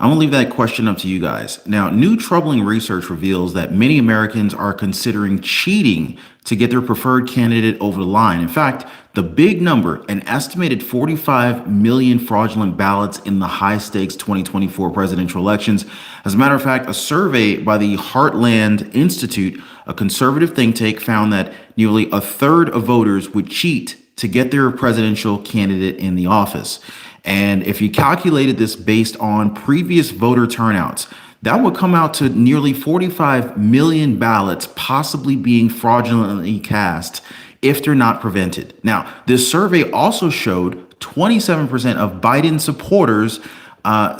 I'm gonna leave that question up to you guys. Now, new troubling research reveals that many Americans are considering cheating to get their preferred candidate over the line. In fact, the big number, an estimated 45 million fraudulent ballots in the high stakes 2024 presidential elections. As a matter of fact, a survey by the Heartland Institute, a conservative think tank, found that nearly a third of voters would cheat to get their presidential candidate in the office. And if you calculated this based on previous voter turnouts, that would come out to nearly 45 million ballots possibly being fraudulently cast if they're not prevented. Now, this survey also showed 27% of Biden supporters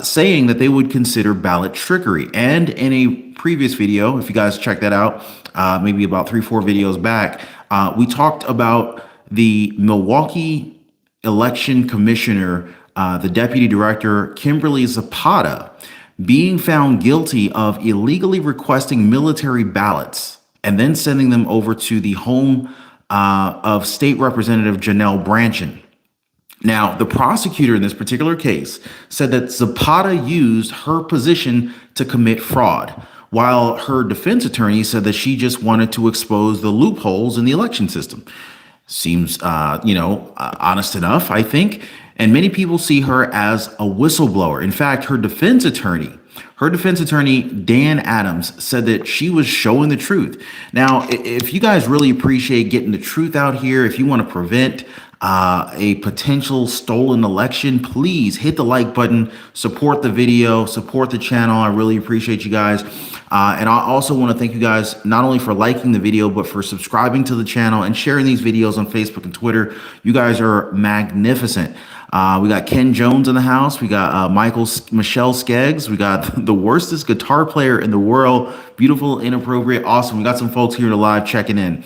saying that they would consider ballot trickery. And in a previous video, if you guys check that out, maybe about 3-4 videos back, we talked about the Milwaukee election commissioner, the deputy director, Kimberly Zapata, being found guilty of illegally requesting military ballots and then sending them over to the home of State Representative Janelle Brandtjen. Now, the prosecutor in this particular case said that Zapata used her position to commit fraud, while her defense attorney said that she just wanted to expose the loopholes in the election system. Seems, honest enough, I think. And many people see her as a whistleblower. In fact, her defense attorney, Dan Adams, said that she was showing the truth. Now, if you guys really appreciate getting the truth out here, if you want to prevent a potential stolen election, please hit the like button, support the video, support the channel. I really appreciate you guys. And I also want to thank you guys not only for liking the video, but for subscribing to the channel and sharing these videos on Facebook and Twitter. You guys are magnificent. We got Ken Jones in the house. We got Michelle Skeggs. We got the worstest guitar player in the world. Beautiful, inappropriate, awesome. We got some folks here live checking in.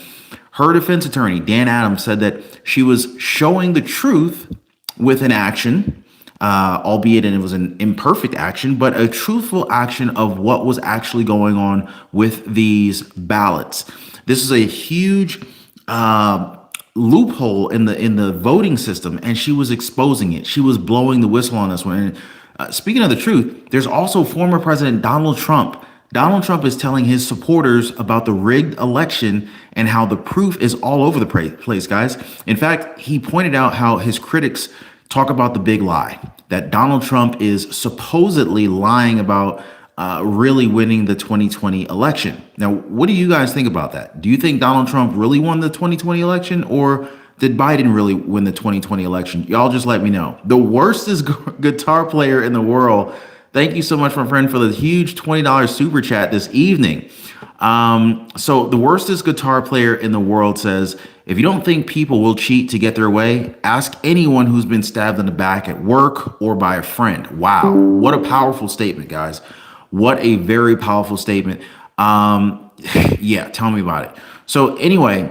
Her defense attorney, Dan Adams, said that she was showing the truth with an action, albeit it was an imperfect action, but a truthful action of what was actually going on with these ballots. This is a huge loophole in the voting system, and she was exposing it. She was blowing the whistle on this one. And speaking of the truth, there's also former President Donald Trump. Donald Trump is telling his supporters about the rigged election and how the proof is all over the place, guys. In fact, he pointed out how his critics talk about the big lie, that Donald Trump is supposedly lying about really winning the 2020 election. Now, what do you guys think about that? Do you think Donald Trump really won the 2020 election, or did Biden really win the 2020 election? Y'all just let me know. The worstest guitar player in the world. Thank you so much, my friend, for the huge $20 super chat this evening. So the worstest guitar player in the world says, if you don't think people will cheat to get their way, ask anyone who's been stabbed in the back at work or by a friend. Wow. What a powerful statement, guys. What a very powerful statement. Yeah, tell me about it. So anyway,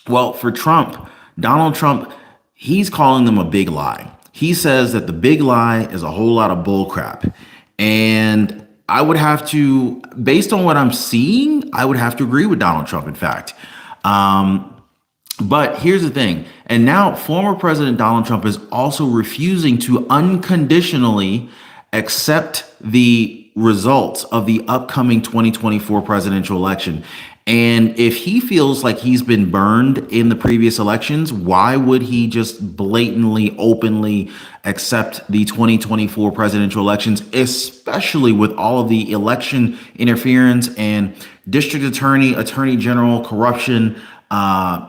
well, for Trump, Donald Trump, he's calling them a big lie. He says that the big lie is a whole lot of bull crap. And I would have to, based on what I'm seeing, I would have to agree with Donald Trump, in fact. But here's the thing. And now former President Donald Trump is also refusing to unconditionally accept the results of the upcoming 2024 presidential election. And if he feels like he's been burned in the previous elections, why would he just blatantly, openly accept the 2024 presidential elections, especially with all of the election interference and district attorney, attorney general corruption,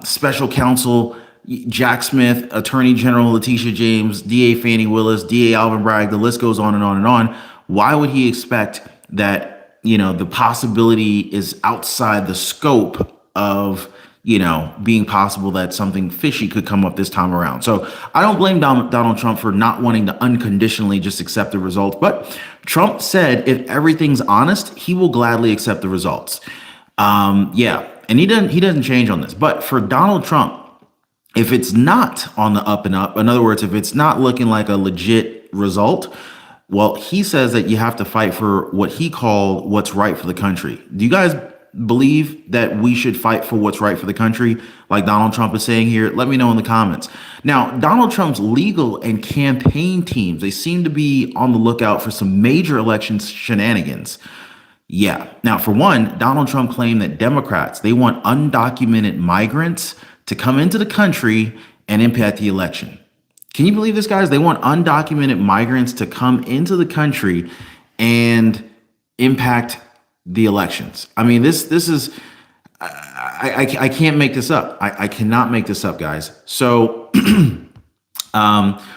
special counsel Jack Smith, Attorney General Letitia James, DA Fannie Willis, DA Alvin Bragg, the list goes on and on and on. Why would he expect that, the possibility is outside the scope of, being possible that something fishy could come up this time around? So I don't blame Donald Trump for not wanting to unconditionally just accept the results. But Trump said if everything's honest, he will gladly accept the results. Yeah, and he doesn't change on this. But for Donald Trump, if it's not on the up and up, in other words, if it's not looking like a legit result, well, he says that you have to fight for what he called what's right for the country. Do you guys believe that we should fight for what's right for the country, like Donald Trump is saying here? Let me know in the comments. Now, Donald Trump's legal and campaign teams, they seem to be on the lookout for some major election shenanigans. Yeah. Now, for one, Donald Trump claimed that Democrats, they want undocumented migrants to come into the country and impact the election. Can you believe this, guys? They want undocumented migrants to come into the country and impact the elections. I mean, this is I can't make this up. I cannot make this up, guys. So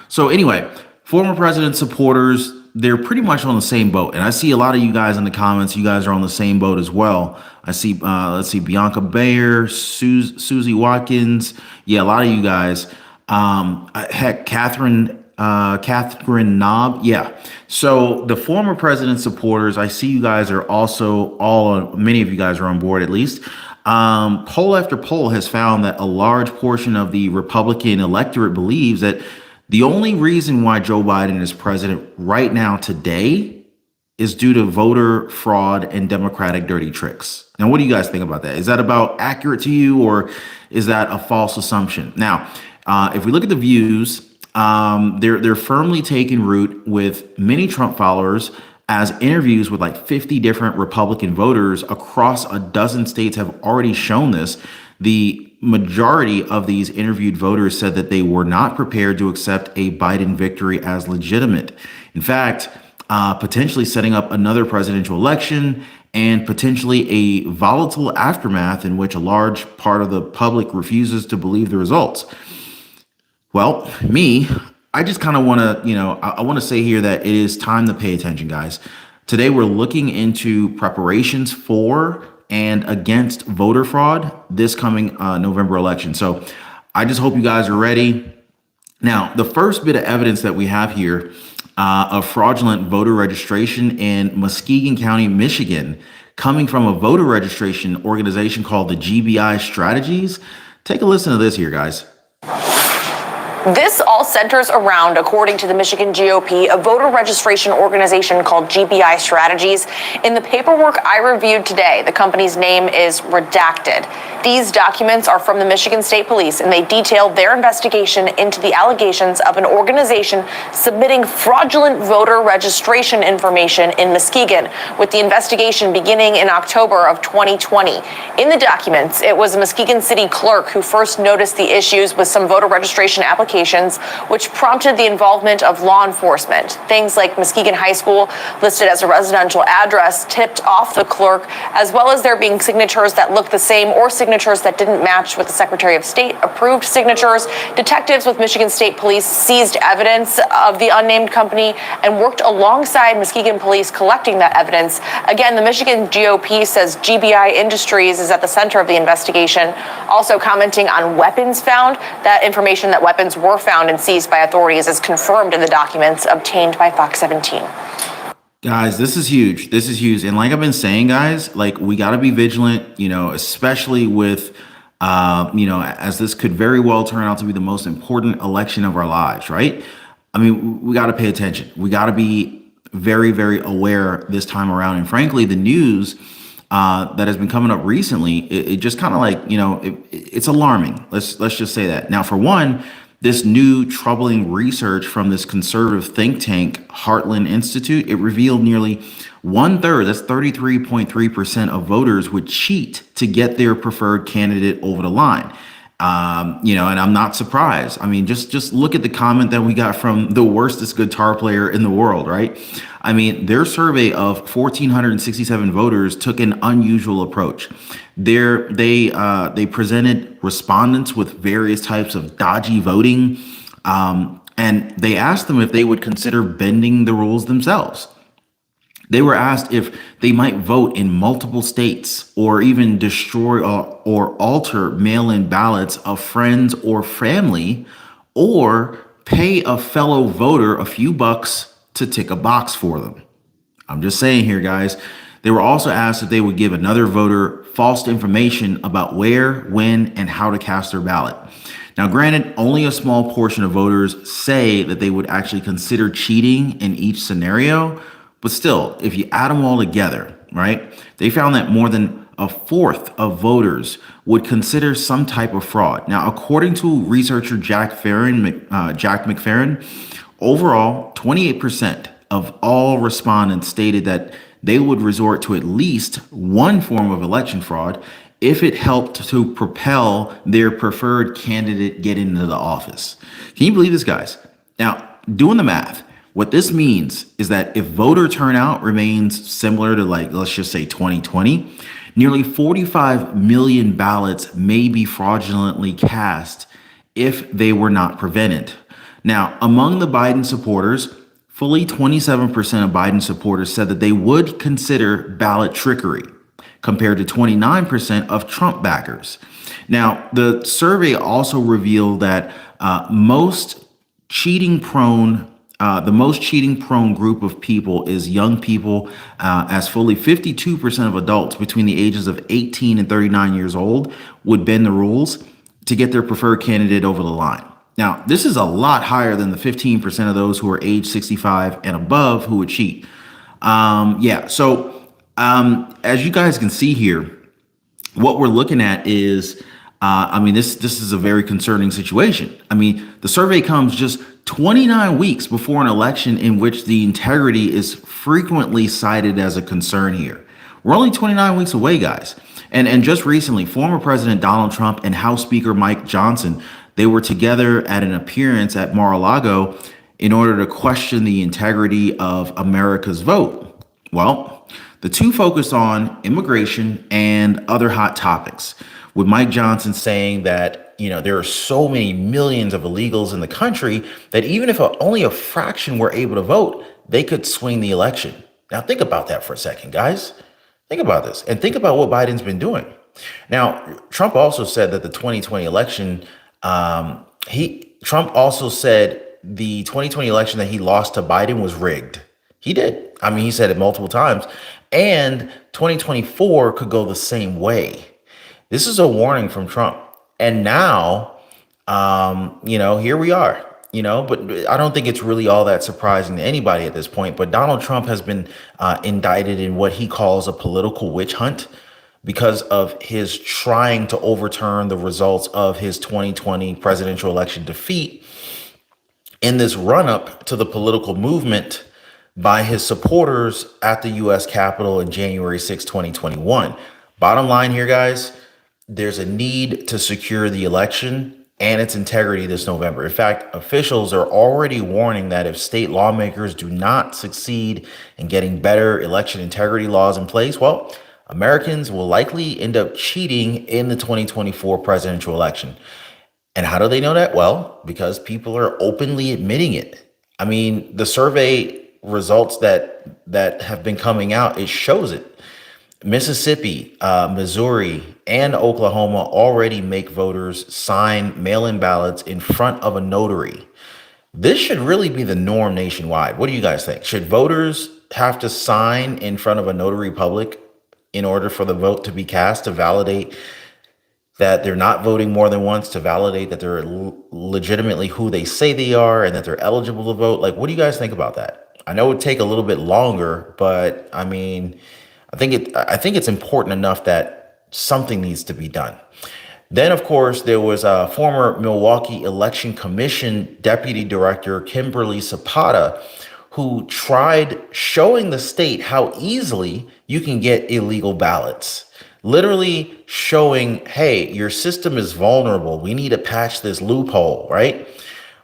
so anyway, former president supporters, they're pretty much on the same boat. And I see a lot of you guys in the comments. You guys are on the same boat as well. I see, let's see, Bianca Bayer, Susie Watkins. Yeah, a lot of you guys. Heck, Catherine Knob. Yeah. So the former president supporters, I see you guys are also many of you guys are on board at least. Poll after poll has found that a large portion of the Republican electorate believes that the only reason why Joe Biden is president right now today is due to voter fraud and Democratic dirty tricks. Now, what do you guys think about that? Is that about accurate to you, or is that a false assumption? Now, if we look at the views, they're firmly taking root with many Trump followers, as interviews with like 50 different Republican voters across a dozen states have already shown this. The majority of these interviewed voters said that they were not prepared to accept a Biden victory as legitimate. In fact, potentially setting up another presidential election and potentially a volatile aftermath in which a large part of the public refuses to believe the results. Well, I just kind of want to, I want to say here that it is time to pay attention, guys. Today, we're looking into preparations for and against voter fraud this coming November election. So I just hope you guys are ready. Now, the first bit of evidence that we have here of fraudulent voter registration in Muskegon County, Michigan, coming from a voter registration organization called the GBI Strategies. Take a listen to this here, guys. This all centers around, according to the Michigan GOP, a voter registration organization called GBI Strategies. In the paperwork I reviewed today, the company's name is redacted. These documents are from the Michigan State Police, and they detail their investigation into the allegations of an organization submitting fraudulent voter registration information in Muskegon, with the investigation beginning in October of 2020. In the documents, it was a Muskegon city clerk who first noticed the issues with some voter registration applications, which prompted the involvement of law enforcement. Things like Muskegon High School, listed as a residential address, tipped off the clerk, as well as there being signatures that looked the same or signatures that didn't match with the Secretary of State approved signatures. Detectives with Michigan State Police seized evidence of the unnamed company and worked alongside Muskegon Police collecting that evidence. Again, the Michigan GOP says GBI Industries is at the center of the investigation. Also commenting on weapons found, that information that weapons were found and seized by authorities is confirmed in the documents obtained by Fox 17. Guys, this is huge. This is huge. And like I've been saying, guys, like we got to be vigilant, especially with, as this could very well turn out to be the most important election of our lives, right? I mean, we got to pay attention. We got to be very, very aware this time around. And frankly, the news that has been coming up recently, it just kind of like, it's alarming. Let's just say that. Now, for one, this new troubling research from this conservative think tank, Heartland Institute, it revealed nearly 1/3, that's 33.3% of voters would cheat to get their preferred candidate over the line. And I'm not surprised. I mean, just look at the comment that we got from the worstest guitar player in the world, right? I mean, their survey of 1,467 voters took an unusual approach. They presented respondents with various types of dodgy voting, and they asked them if they would consider bending the rules themselves. They were asked if they might vote in multiple states or even destroy or alter mail-in ballots of friends or family, or pay a fellow voter a few bucks to tick a box for them. I'm just saying here, guys. They were also asked if they would give another voter false information about where, when, and how to cast their ballot. Now, granted, only a small portion of voters say that they would actually consider cheating in each scenario. But still, if you add them all together, right, they found that more than a fourth of voters would consider some type of fraud. Now, according to researcher Jack McFerrin, overall, 28% of all respondents stated that they would resort to at least one form of election fraud if it helped to propel their preferred candidate get into the office. Can you believe this, guys? Now, doing the math, what this means is that if voter turnout remains similar to, like, let's just say 2020, nearly 45 million ballots may be fraudulently cast if they were not prevented. Now, among the Biden supporters, fully 27% of Biden supporters said that they would consider ballot trickery, compared to 29% of Trump backers. Now, the survey also revealed that the most cheating prone group of people is young people, as fully 52% of adults between the ages of 18 and 39 years old would bend the rules to get their preferred candidate over the line. Now, this is a lot higher than the 15% of those who are age 65 and above who would cheat. As you guys can see here, what we're looking at is, this is a very concerning situation. I mean, the survey comes just 29 weeks before an election in which the integrity is frequently cited as a concern here. We're only 29 weeks away, guys. And just recently, former President Donald Trump and House Speaker Mike Johnson, they were together at an appearance at Mar-a-Lago in order to question the integrity of America's vote. Well, the two focused on immigration and other hot topics, with Mike Johnson saying that, there are so many millions of illegals in the country that even if only a fraction were able to vote, they could swing the election. Now, think about that for a second, guys. Think about this and think about what Biden's been doing. Now, Trump also said that the 2020 election, Trump also said the 2020 election that he lost to Biden was rigged. He did. He said it multiple times. And 2024 could go the same way. This is a warning from Trump. And now, here we are, but I don't think it's really all that surprising to anybody at this point. But Donald Trump has been indicted in what he calls a political witch hunt because of his trying to overturn the results of his 2020 presidential election defeat in this run up to the political movement by his supporters at the U.S. Capitol in January 6, 2021. Bottom line here, guys, there's a need to secure the election and its integrity this November. In fact, officials are already warning that if state lawmakers do not succeed in getting better election integrity laws in place, well, Americans will likely end up cheating in the 2024 presidential election. And how do they know that? Well, because people are openly admitting it. The survey results that have been coming out, it shows it. Mississippi, Missouri, and Oklahoma already make voters sign mail-in ballots in front of a notary. This should really be the norm nationwide. What do you guys think? Should voters have to sign in front of a notary public in order for the vote to be cast, to validate that they're not voting more than once, to validate that they're legitimately who they say they are and that they're eligible to vote? Like, what do you guys think about that? I know it would take a little bit longer, but I think it's important enough that something needs to be done. Then, of course, there was a former Milwaukee Election Commission Deputy Director, Kimberly Zapata, who tried showing the state how easily you can get illegal ballots. Literally showing, hey, your system is vulnerable. We need to patch this loophole, right?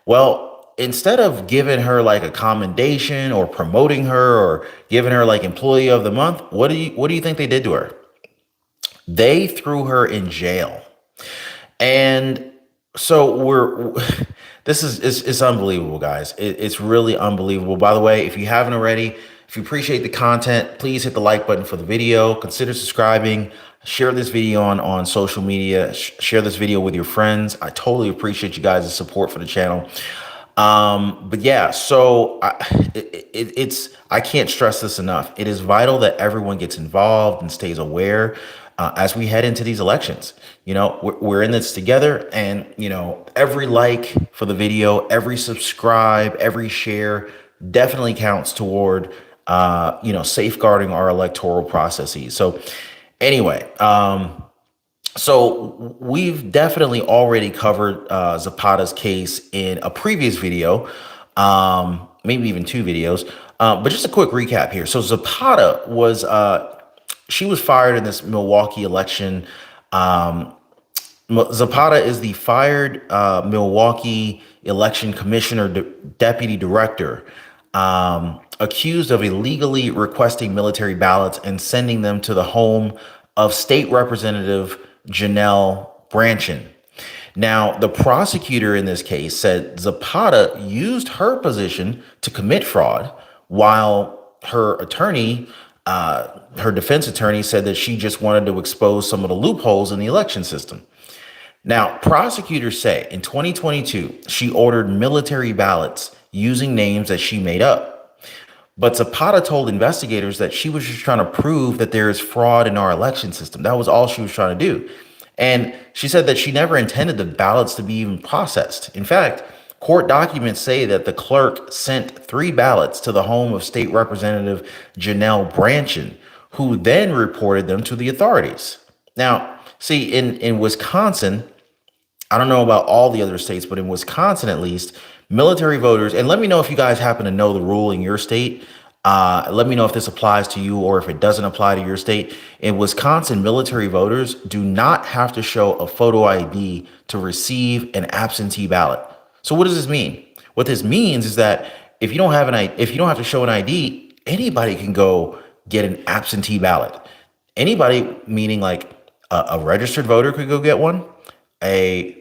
Well, instead of giving her like a commendation or promoting her or giving her like Employee of the Month, what do you think they did to her? They threw her in jail. And so this is unbelievable, guys. It's really unbelievable. By the way, if you haven't already, if you appreciate the content, please hit the like button for the video. Consider subscribing. Share this video on social media. Share this video with your friends. I totally appreciate you guys' support for the channel. But yeah, so I can't stress this enough. It is vital that everyone gets involved and stays aware as we head into these elections. We're in this together, and every like for the video, every subscribe, every share definitely counts toward safeguarding our electoral processes. So Anyway, so we've definitely already covered Zapata's case in a previous video, maybe even two videos. But just a quick recap here. So Zapata was she was fired in this Milwaukee election. Um, Zapata is the fired Milwaukee election commissioner, deputy director, accused of illegally requesting military ballots and sending them to the home of State Representative Janelle Brandtjen. Now, the prosecutor in this case said Zapata used her position to commit fraud, while her attorney, her defense attorney, said that she just wanted to expose some of the loopholes in the election system. Now, prosecutors say in 2022, she ordered military ballots using names that she made up. But Zapata told investigators that she was just trying to prove that there is fraud in our election system. That was all she was trying to do. And she said that she never intended the ballots to be even processed. In fact, court documents say that the clerk sent 3 ballots to the home of State Representative Janelle Brandtjen, who then reported them to the authorities. Now, see, in Wisconsin, I don't know about all the other states, but in Wisconsin at least, military voters, and let me know if you guys happen to know the rule in your state. Let me know if this applies to you or if it doesn't apply to your state. In Wisconsin, military voters do not have to show a photo ID to receive an absentee ballot. So what does this mean? What this means is that if you don't have if you don't have to show an ID, anybody can go get an absentee ballot. Anybody, meaning like a registered voter could go get one. A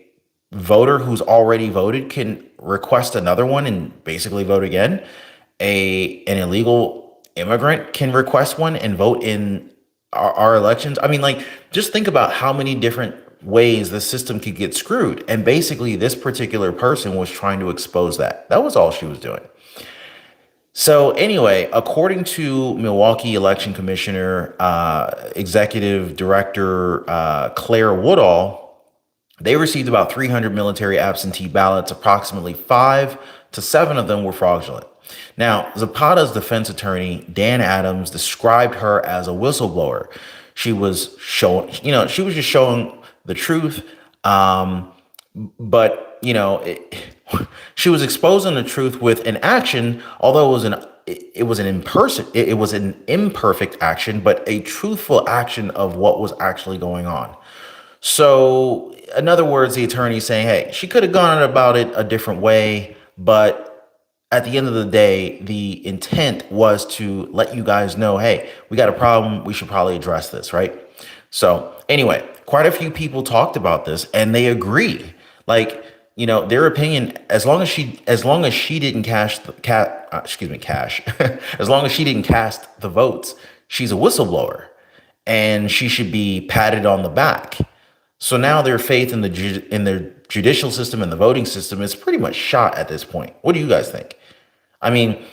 voter who's already voted can request another one and basically vote again. An illegal immigrant can request one and vote in our elections. I mean, like, just think about how many different ways the system could get screwed. And basically, this particular person was trying to expose that. That was all she was doing. So anyway, according to Milwaukee Election Commissioner, Executive Director Claire Woodall, they received about 300 military absentee ballots. Approximately 5 to 7 of them were fraudulent. Now, Zapata's defense attorney, Dan Adams, described her as a whistleblower. She was showing, she was just showing the truth. But, she was exposing the truth with an action, although it was an imperfect action, but a truthful action of what was actually going on. So, in other words, the attorney saying, hey, she could have gone about it a different way, but at the end of the day, the intent was to let you guys know, hey, we got a problem. We should probably address this, right? So anyway, quite a few people talked about this and they agreed. Like, their opinion, as long as she didn't cash, as long as she didn't cast the votes, she's a whistleblower and she should be patted on the back. So now their faith in their judicial system and the voting system is pretty much shot at this point. What do you guys think? I mean,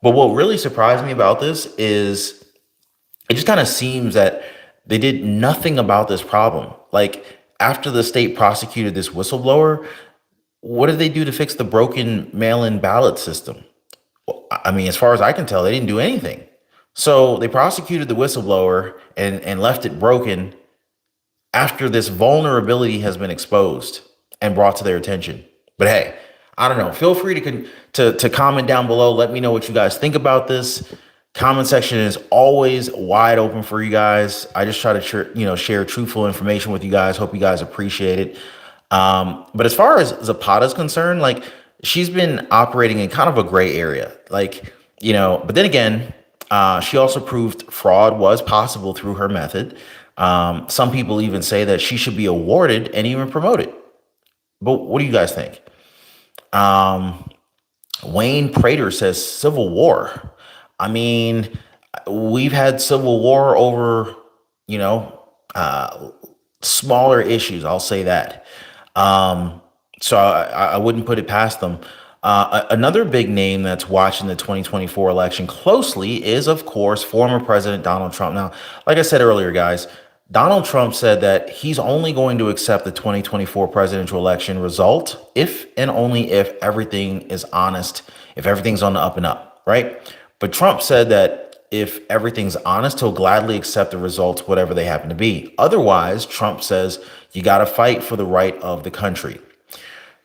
but what really surprised me about this is it just kind of seems that they did nothing about this problem. Like, after the state prosecuted this whistleblower, what did they do to fix the broken mail-in ballot system? Well, I mean, as far as I can tell, they didn't do anything. So they prosecuted the whistleblower and left it broken after this vulnerability has been exposed and brought to their attention. But hey, I don't know. Feel free to comment down below. Let me know what you guys think about this. Comment section is always wide open for you guys. I just try to share truthful information with you guys. Hope you guys appreciate it. But as far as Zapata's concerned, like, she's been operating in kind of a gray area. Like, but then again, she also proved fraud was possible through her method. Some people even say that she should be awarded and even promoted. But what do you guys think? Wayne Prater says civil war. I mean, we've had civil war over, smaller issues. I'll say that. So I wouldn't put it past them. Another big name that's watching the 2024 election closely is, of course, former President Donald Trump. Now, like I said earlier, guys, Donald Trump said that he's only going to accept the 2024 presidential election result if and only if everything is honest, if everything's on the up and up, right? But Trump said that if everything's honest, he'll gladly accept the results, whatever they happen to be. Otherwise, Trump says you got to fight for the right of the country.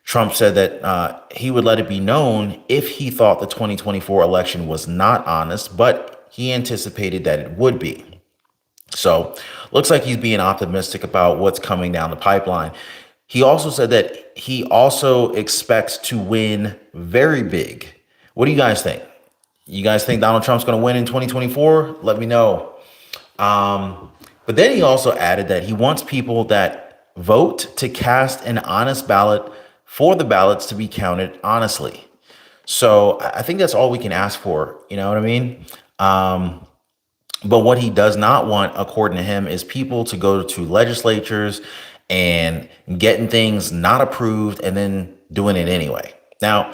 Trump said that he would let it be known if he thought the 2024 election was not honest, but he anticipated that it would be. So looks like he's being optimistic about what's coming down the pipeline. He also said that he also expects to win very big. What do you guys think? You guys think Donald Trump's going to win in 2024? Let me know. But then he also added that he wants people that vote to cast an honest ballot for the ballots to be counted honestly. So I think that's all we can ask for. You know what I mean? But what he does not want, according to him, is people to go to legislatures and getting things not approved and then doing it anyway. Now,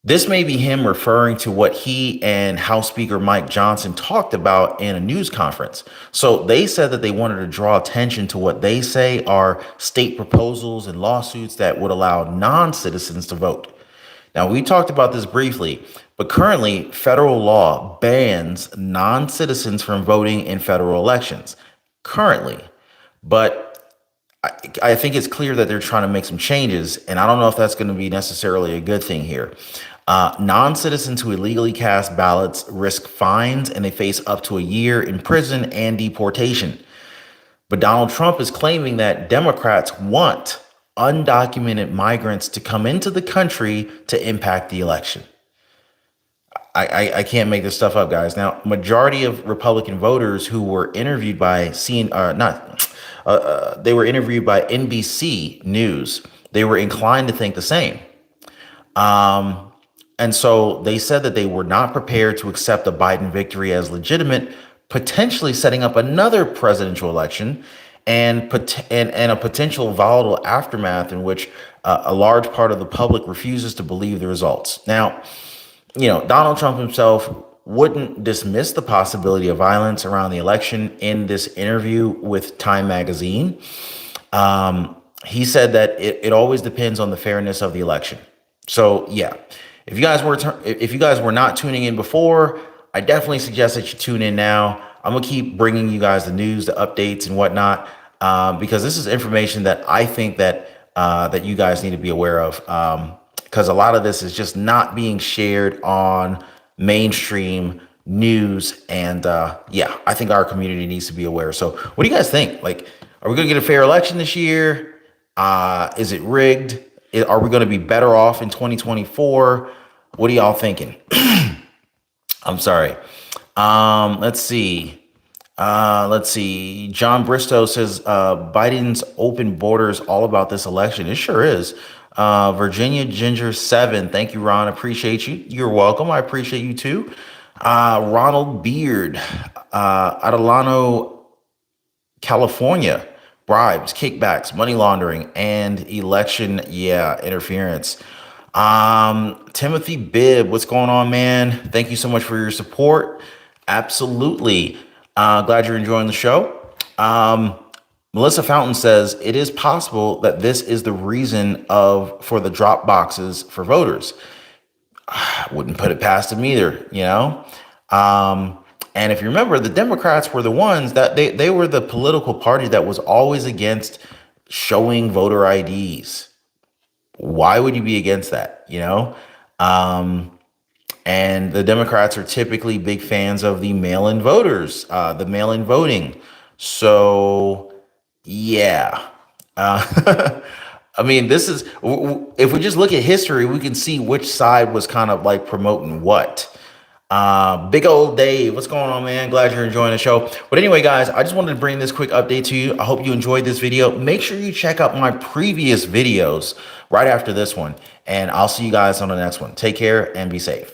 this may be him referring to what he and House Speaker Mike Johnson talked about in a news conference. So they said that they wanted to draw attention to what they say are state proposals and lawsuits that would allow non-citizens to vote. Now, we talked about this briefly, but currently federal law bans non-citizens from voting in federal elections currently. But I think it's clear that they're trying to make some changes, and I don't know if that's going to be necessarily a good thing here. Non-citizens who illegally cast ballots risk fines, and they face up to a year in prison and deportation. But Donald Trump is claiming that Democrats want undocumented migrants to come into the country to impact the election. I can't make this stuff up, guys. Now, majority of Republican voters who were interviewed by they were interviewed by NBC News. They were inclined to think the same. And so they said that they were not prepared to accept a Biden victory as legitimate, potentially setting up another presidential election and a potential volatile aftermath in which a large part of the public refuses to believe the results. Now, Donald Trump himself wouldn't dismiss the possibility of violence around the election in this interview with Time magazine. He said that it always depends on the fairness of the election. So, yeah, if you guys were not tuning in before, I definitely suggest that you tune in now. I'm going to keep bringing you guys the news, the updates and whatnot, because this is information that I think that you guys need to be aware of, because a lot of this is just not being shared on mainstream news. And I think our community needs to be aware. So what do you guys think? Like, are we going to get a fair election this year? Is it rigged? Are we going to be better off in 2024? What are y'all thinking? I'm sorry. Let's see. John Bristow says Biden's open border is all about this election. It sure is. Virginia Ginger 7. Thank you, Ron. Appreciate you. You're welcome. I appreciate you too. Ronald Beard, Adelano, California. Bribes, kickbacks, money laundering, and election, interference. Timothy Bibb, what's going on, man? Thank you so much for your support. Absolutely. Glad you're enjoying the show. Melissa Fountain says it is possible that this is the reason for the drop boxes for voters. I wouldn't put it past them either, And if you remember, the Democrats were the ones that they were the political party that was always against showing voter IDs. Why would you be against that? And the Democrats are typically big fans of the mail-in voters, the mail-in voting. So, yeah. I mean, if we just look at history, we can see which side was kind of like promoting what. Big old Dave, what's going on, man? Glad you're enjoying the show. But anyway, guys, I just wanted to bring this quick update to you. I hope you enjoyed this video. Make sure you check out my previous videos right after this one, and I'll see you guys on the next one. Take care and be safe.